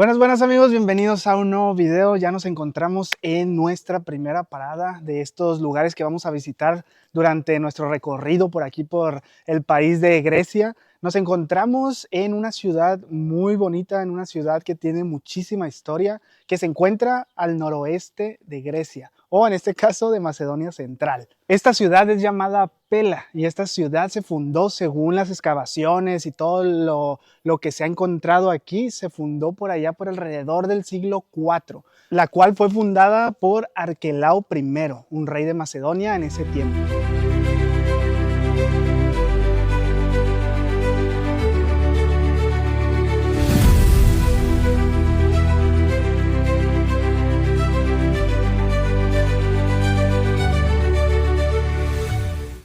Buenas amigos, bienvenidos a un nuevo video. Ya nos encontramos en nuestra primera parada de estos lugares que vamos a visitar durante nuestro recorrido por aquí por el país de Grecia. Nos encontramos en una ciudad muy bonita, en una ciudad que tiene muchísima historia, que se encuentra al noroeste de Grecia, o en este caso de Macedonia Central. Esta ciudad es llamada Pela y esta ciudad se fundó, según las excavaciones y todo lo que se ha encontrado aquí, se fundó por allá por alrededor del siglo IV, la cual fue fundada por Arquelao I, un rey de Macedonia en ese tiempo.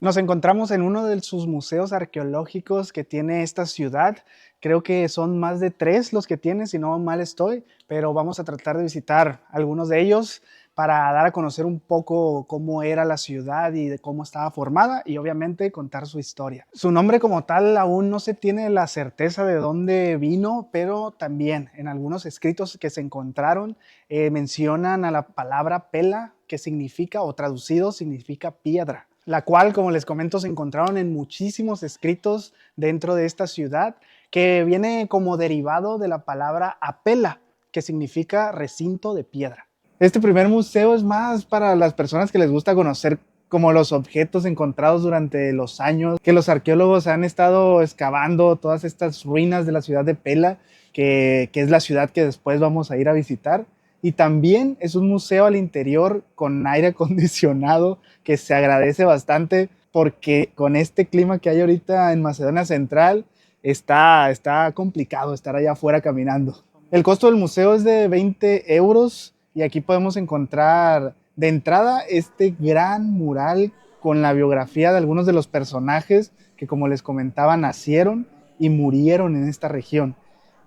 Nos encontramos en uno de sus museos arqueológicos que tiene esta ciudad. Creo que son más de 3 los que tiene, si no mal estoy, pero vamos a tratar de visitar algunos de ellos para dar a conocer un poco cómo era la ciudad y de cómo estaba formada y obviamente contar su historia. Su nombre como tal aún no se tiene la certeza de dónde vino, pero también en algunos escritos que se encontraron mencionan a la palabra pela, que significa, o traducido, significa piedra, la cual, como les comento, se encontraron en muchísimos escritos dentro de esta ciudad, que viene como derivado de la palabra apela, que significa recinto de piedra. Este primer museo es más para las personas que les gusta conocer como los objetos encontrados durante los años que los arqueólogos han estado excavando, todas estas ruinas de la ciudad de Pela, que es la ciudad que después vamos a ir a visitar. Y también es un museo al interior con aire acondicionado, que se agradece bastante porque con este clima que hay ahorita en Macedonia Central está complicado estar allá afuera caminando. El costo del museo es de 20 euros y aquí podemos encontrar de entrada este gran mural con la biografía de algunos de los personajes que, como les comentaba, nacieron y murieron en esta región.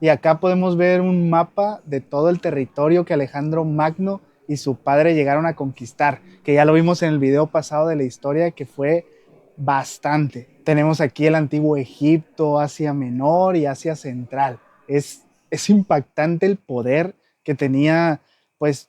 Y acá podemos ver un mapa de todo el territorio que Alejandro Magno y su padre llegaron a conquistar, que ya lo vimos en el video pasado de la historia, que fue bastante. Tenemos aquí el antiguo Egipto, Asia Menor y Asia Central. Es impactante el poder que tenía, pues,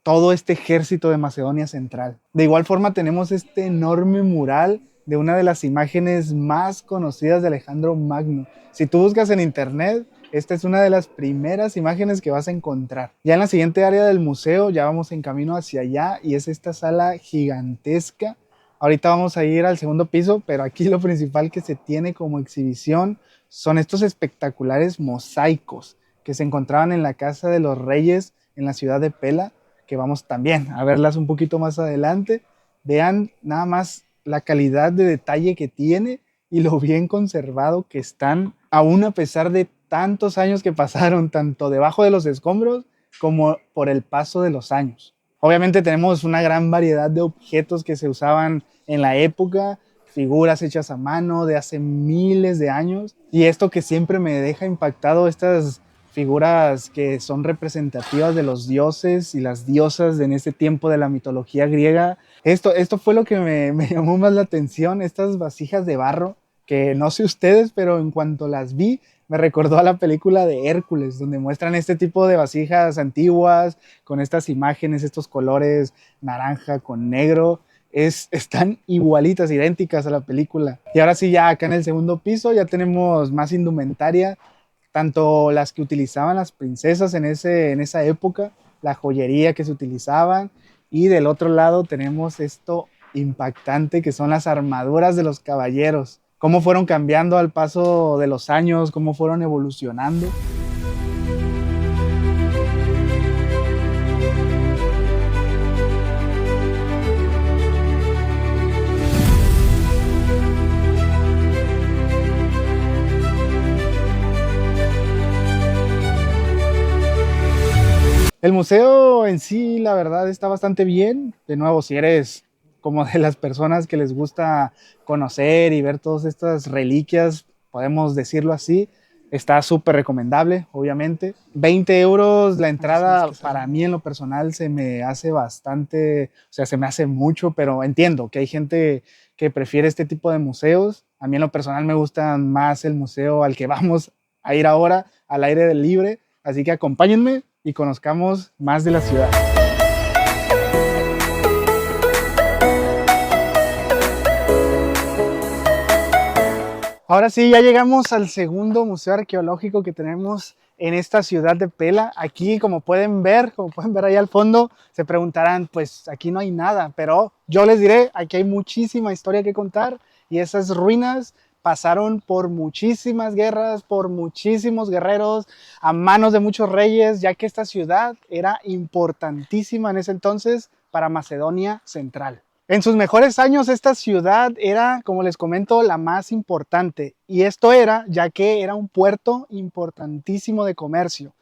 todo este ejército de Macedonia Central. De igual forma tenemos este enorme mural de una de las imágenes más conocidas de Alejandro Magno. Si tú buscas en internet, esta es una de las primeras imágenes que vas a encontrar. Ya en la siguiente área del museo, ya vamos en camino hacia allá, y es esta sala gigantesca. Ahorita vamos a ir al segundo piso, pero aquí lo principal que se tiene como exhibición son estos espectaculares mosaicos que se encontraban en la Casa de los Reyes en la ciudad de Pela, que vamos también a verlas un poquito más adelante. Vean nada más la calidad de detalle que tiene y lo bien conservado que están, aún a pesar de tantos años que pasaron, tanto debajo de los escombros como por el paso de los años. Obviamente tenemos una gran variedad de objetos que se usaban en la época, figuras hechas a mano de hace miles de años, y esto que siempre me deja impactado, estas figuras que son representativas de los dioses y las diosas en este tiempo de la mitología griega. Esto fue lo que me llamó más la atención, estas vasijas de barro, que no sé ustedes, pero en cuanto las vi, me recordó a la película de Hércules, donde muestran este tipo de vasijas antiguas, con estas imágenes, estos colores naranja con negro. Están igualitas, idénticas a la película. Y ahora sí, ya acá en el segundo piso ya tenemos más indumentaria, tanto las que utilizaban las princesas en esa época, la joyería que se utilizaban, y del otro lado tenemos esto impactante que son las armaduras de los caballeros, cómo fueron cambiando al paso de los años, cómo fueron evolucionando. El museo en sí, la verdad, está bastante bien. De nuevo, si eres como de las personas que les gusta conocer y ver todas estas reliquias, podemos decirlo así, está súper recomendable, obviamente. 20 euros la entrada, para mí en lo personal se me hace bastante, o sea, se me hace mucho, pero entiendo que hay gente que prefiere este tipo de museos. A mí en lo personal me gusta más el museo al que vamos a ir ahora, al aire libre, así que acompáñenme y conozcamos más de la ciudad. Ahora sí, ya llegamos al segundo museo arqueológico que tenemos en esta ciudad de Pela. Aquí, como pueden ver ahí al fondo, se preguntarán, pues aquí no hay nada, pero yo les diré, aquí hay muchísima historia que contar y esas ruinas pasaron por muchísimas guerras, por muchísimos guerreros, a manos de muchos reyes, ya que esta ciudad era importantísima en ese entonces para Macedonia Central. En sus mejores años esta ciudad era, como les comento, la más importante, y esto era ya que era un puerto importantísimo de comercio.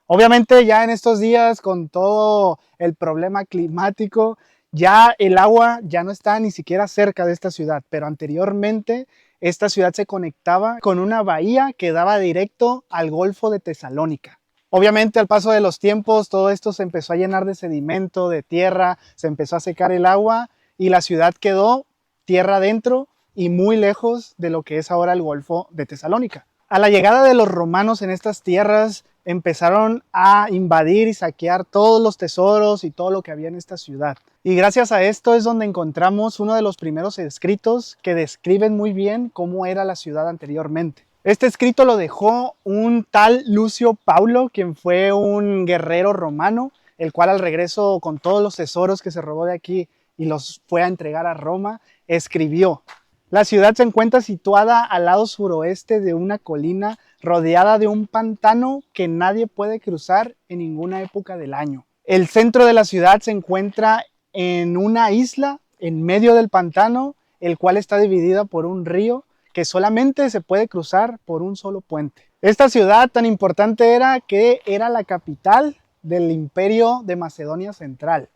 Obviamente ya en estos días con todo el problema climático, ya el agua ya no está ni siquiera cerca de esta ciudad, pero anteriormente esta ciudad se conectaba con una bahía que daba directo al Golfo de Tesalónica. Obviamente al paso de los tiempos todo esto se empezó a llenar de sedimento, de tierra, se empezó a secar el agua y la ciudad quedó tierra adentro y muy lejos de lo que es ahora el Golfo de Tesalónica. A la llegada de los romanos en estas tierras empezaron a invadir y saquear todos los tesoros y todo lo que había en esta ciudad. Y gracias a esto es donde encontramos uno de los primeros escritos que describen muy bien cómo era la ciudad anteriormente. Este escrito lo dejó un tal Lucio Paulo, quien fue un guerrero romano, el cual al regreso con todos los tesoros que se robó de aquí y los fue a entregar a Roma, escribió: la ciudad se encuentra situada al lado suroeste de una colina rodeada de un pantano que nadie puede cruzar en ninguna época del año. El centro de la ciudad se encuentra en una isla en medio del pantano, el cual está dividida por un río que solamente se puede cruzar por un solo puente. Esta ciudad tan importante era que era la capital del imperio de Macedonia Central.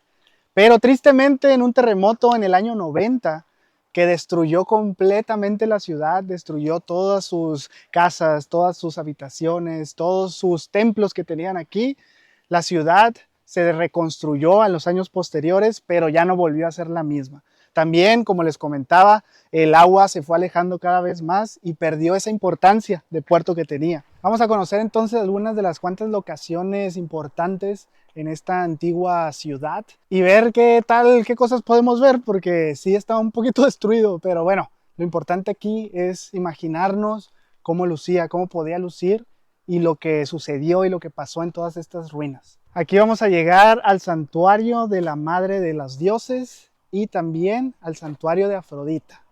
Pero tristemente en un terremoto en el año 90 que destruyó completamente la ciudad, destruyó todas sus casas, todas sus habitaciones, todos sus templos que tenían aquí, la ciudad se reconstruyó en los años posteriores, pero ya no volvió a ser la misma. También, como les comentaba, el agua se fue alejando cada vez más y perdió esa importancia de puerto que tenía. Vamos a conocer entonces algunas de las cuantas locaciones importantes en esta antigua ciudad y ver qué cosas podemos ver, porque sí está un poquito destruido, pero bueno, lo importante aquí es imaginarnos cómo lucía, cómo podía lucir y lo que sucedió y lo que pasó en todas estas ruinas. Aquí vamos a llegar al santuario de la Madre de los Dioses y también al santuario de Afrodita.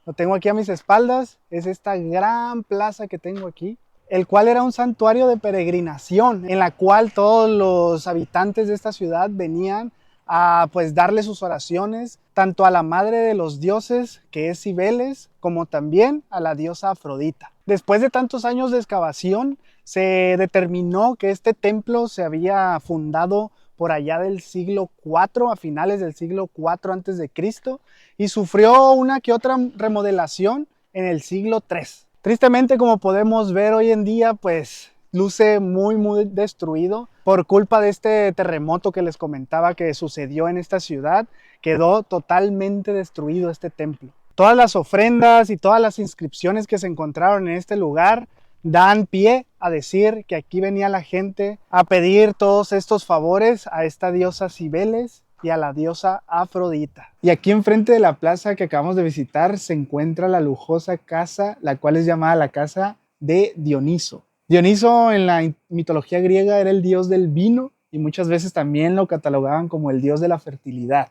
Lo tengo aquí a mis espaldas, es esta gran plaza que tengo aquí, el cual era un santuario de peregrinación, en la cual todos los habitantes de esta ciudad venían a pues darle sus oraciones, tanto a la Madre de los Dioses, que es Cibeles, como también a la diosa Afrodita. Después de tantos años de excavación, se determinó que este templo se había fundado por allá del siglo IV, a finales del siglo IV a.C., y sufrió una que otra remodelación en el siglo III. Tristemente, como podemos ver hoy en día, pues luce muy destruido por culpa de este terremoto que les comentaba que sucedió en esta ciudad. Quedó totalmente destruido este templo. Todas las ofrendas y todas las inscripciones que se encontraron en este lugar dan pie a decir que aquí venía la gente a pedir todos estos favores a esta diosa Cibeles y a la diosa Afrodita. Y aquí enfrente de la plaza que acabamos de visitar se encuentra la lujosa casa, la cual es llamada la casa de Dioniso. Dioniso en la mitología griega era el dios del vino y muchas veces también lo catalogaban como el dios de la fertilidad,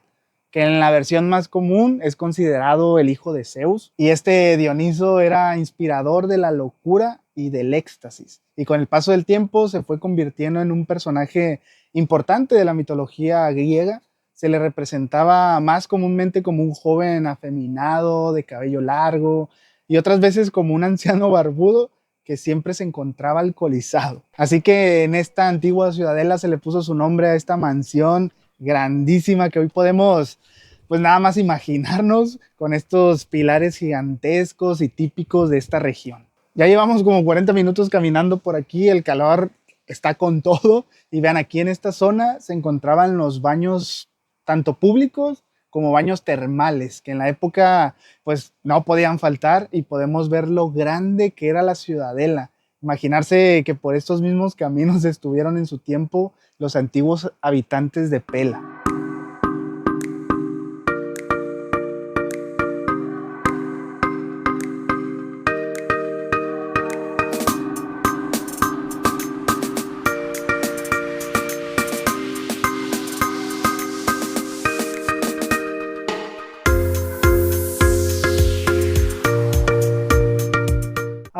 que en la versión más común es considerado el hijo de Zeus. Y este Dioniso era inspirador de la locura y del éxtasis. Y con el paso del tiempo se fue convirtiendo en un personaje importante de la mitología griega. Se le representaba más comúnmente como un joven afeminado, de cabello largo, y otras veces como un anciano barbudo que siempre se encontraba alcoholizado. Así que en esta antigua ciudadela se le puso su nombre a esta mansión grandísima que hoy podemos pues nada más imaginarnos con estos pilares gigantescos y típicos de esta región. Ya llevamos como 40 minutos caminando por aquí, el calor está con todo y vean, aquí en esta zona se encontraban los baños tanto públicos como baños termales, que en la época pues no podían faltar, y podemos ver lo grande que era la ciudadela Imaginarse que por estos mismos caminos estuvieron en su tiempo los antiguos habitantes de Pela.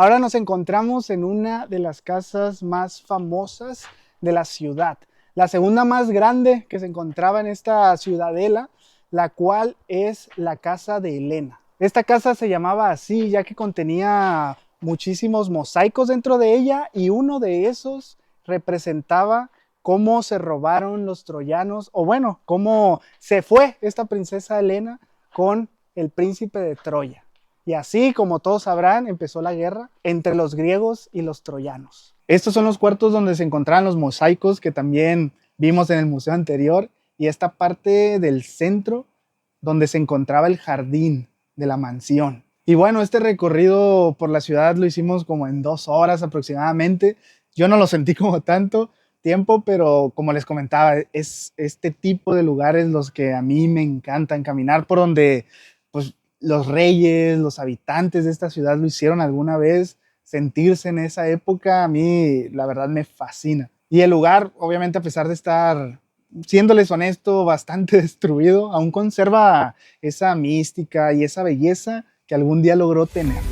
Ahora nos encontramos en una de las casas más famosas de la ciudad, la segunda más grande que se encontraba en esta ciudadela, la cual es la casa de Helena. Esta casa se llamaba así ya que contenía muchísimos mosaicos dentro de ella y uno de esos representaba cómo se robaron los troyanos, o bueno, cómo se fue esta princesa Helena con el príncipe de Troya. Y así, como todos sabrán, empezó la guerra entre los griegos y los troyanos. Estos son los cuartos donde se encontraban los mosaicos que también vimos en el museo anterior, y esta parte del centro donde se encontraba el jardín de la mansión. Y bueno, este recorrido por la ciudad lo hicimos como en 2 horas aproximadamente. Yo no lo sentí como tanto tiempo, pero como les comentaba, es este tipo de lugares los que a mí me encantan, caminar por donde pues los reyes, los habitantes de esta ciudad lo hicieron alguna vez, sentirse en esa época, a mí la verdad me fascina. Y el lugar, obviamente, a pesar de estar, siéndoles honesto, bastante destruido, aún conserva esa mística y esa belleza que algún día logró tener.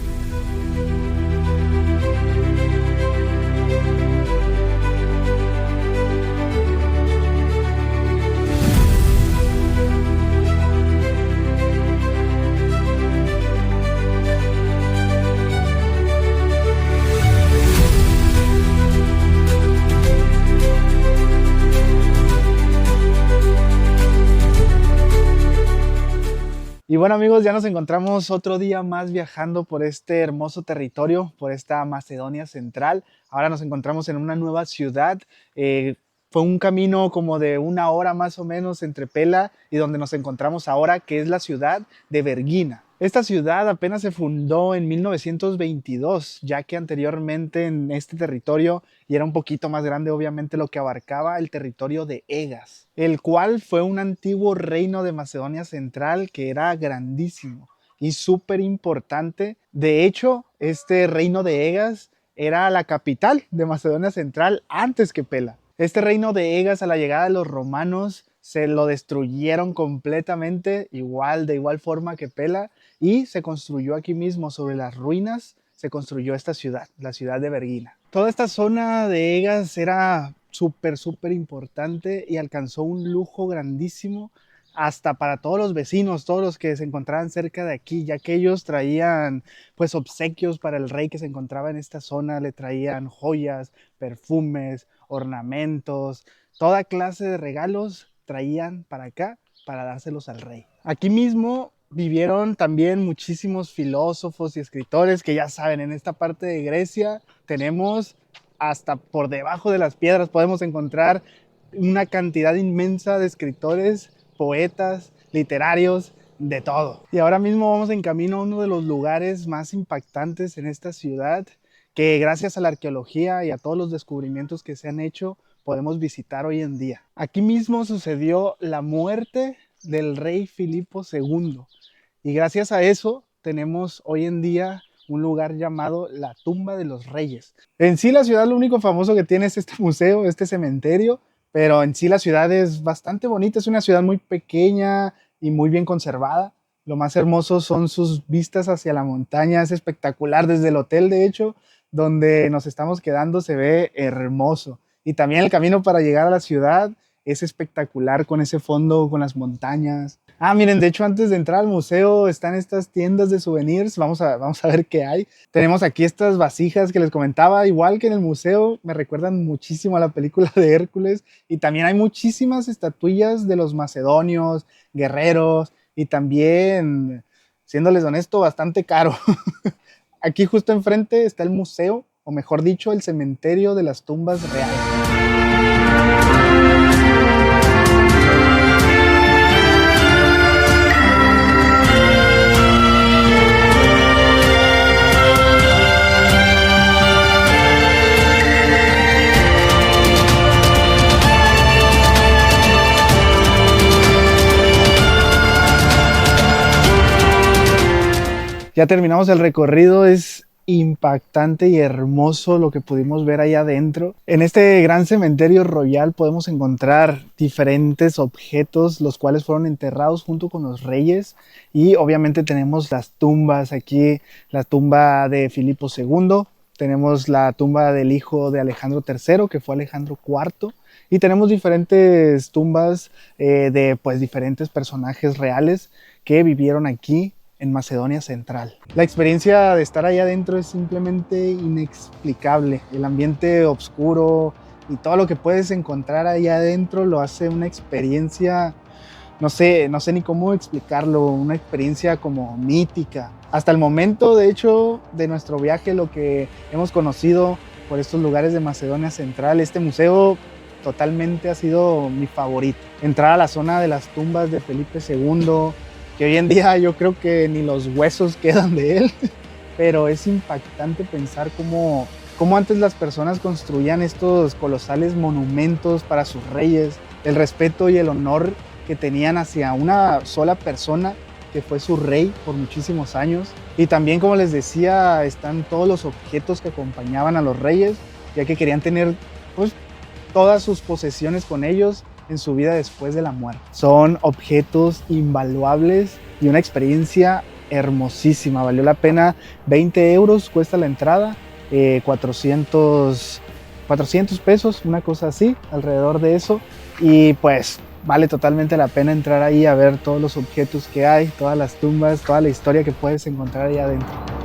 Y bueno amigos, ya nos encontramos otro día más viajando por este hermoso territorio, por esta Macedonia central. Ahora nos encontramos en una nueva ciudad. Fue un camino como de 1 hora más o menos entre Pela y donde nos encontramos ahora, que es la ciudad de Vergina. Esta ciudad apenas se fundó en 1922, ya que anteriormente en este territorio, y era un poquito más grande obviamente lo que abarcaba el territorio de Egas, el cual fue un antiguo reino de Macedonia Central que era grandísimo y súper importante. De hecho, este reino de Egas era la capital de Macedonia Central antes que Pela. Este reino de Egas, a la llegada de los romanos, se lo destruyeron completamente, de igual forma que Pela, y se construyó aquí mismo, sobre las ruinas, se construyó esta ciudad, la ciudad de Vergina. Toda esta zona de Egas era súper importante y alcanzó un lujo grandísimo hasta para todos los vecinos, todos los que se encontraban cerca de aquí, ya que ellos traían pues obsequios para el rey que se encontraba en esta zona, le traían joyas, perfumes, ornamentos, toda clase de regalos traían para acá para dárselos al rey. Aquí mismo vivieron también muchísimos filósofos y escritores que ya saben, en esta parte de Grecia tenemos hasta por debajo de las piedras, podemos encontrar una cantidad inmensa de escritores, poetas, literarios, de todo. Y ahora mismo vamos en camino a uno de los lugares más impactantes en esta ciudad, que gracias a la arqueología y a todos los descubrimientos que se han hecho, podemos visitar hoy en día. Aquí mismo sucedió la muerte del rey Filipo II, y gracias a eso tenemos hoy en día un lugar llamado la Tumba de los Reyes. En sí la ciudad lo único famoso que tiene es este museo, este cementerio, pero en sí la ciudad es bastante bonita, es una ciudad muy pequeña y muy bien conservada. Lo más hermoso son sus vistas hacia la montaña, es espectacular. Desde el hotel, de hecho, donde nos estamos quedando, se ve hermoso. Y también el camino para llegar a la ciudad es espectacular con ese fondo, con las montañas. Ah, miren, de hecho, antes de entrar al museo están estas tiendas de souvenirs. Vamos a ver qué hay. Tenemos aquí estas vasijas que les comentaba, igual que en el museo, me recuerdan muchísimo a la película de Hércules. Y también hay muchísimas estatuillas de los macedonios, guerreros, y también, siéndoles honesto, bastante caro. Aquí justo enfrente está el museo, o mejor dicho, el cementerio de las tumbas reales. Ya terminamos el recorrido, es impactante y hermoso lo que pudimos ver ahí adentro. En este gran cementerio royal podemos encontrar diferentes objetos, los cuales fueron enterrados junto con los reyes, y obviamente tenemos las tumbas aquí, la tumba de Filipo II, tenemos la tumba del hijo de Alejandro III, que fue Alejandro IV, y tenemos diferentes tumbas de pues diferentes personajes reales que vivieron aquí en Macedonia Central. La experiencia de estar allá adentro es simplemente inexplicable. El ambiente oscuro y todo lo que puedes encontrar allá adentro lo hace una experiencia, no sé ni cómo explicarlo, una experiencia como mítica. Hasta el momento, de hecho, de nuestro viaje, lo que hemos conocido por estos lugares de Macedonia Central, este museo totalmente ha sido mi favorito. Entrar a la zona de las tumbas de Felipe II, que hoy en día yo creo que ni los huesos quedan de él, pero es impactante pensar cómo antes las personas construían estos colosales monumentos para sus reyes, el respeto y el honor que tenían hacia una sola persona que fue su rey por muchísimos años. Y también, como les decía, están todos los objetos que acompañaban a los reyes, ya que querían tener pues todas sus posesiones con ellos en su vida después de la muerte. Son objetos invaluables y una experiencia hermosísima. Valió la pena. 20 euros cuesta la entrada, 400 pesos, una cosa así, alrededor de eso. Y pues vale totalmente la pena entrar ahí a ver todos los objetos que hay, todas las tumbas, toda la historia que puedes encontrar ahí adentro.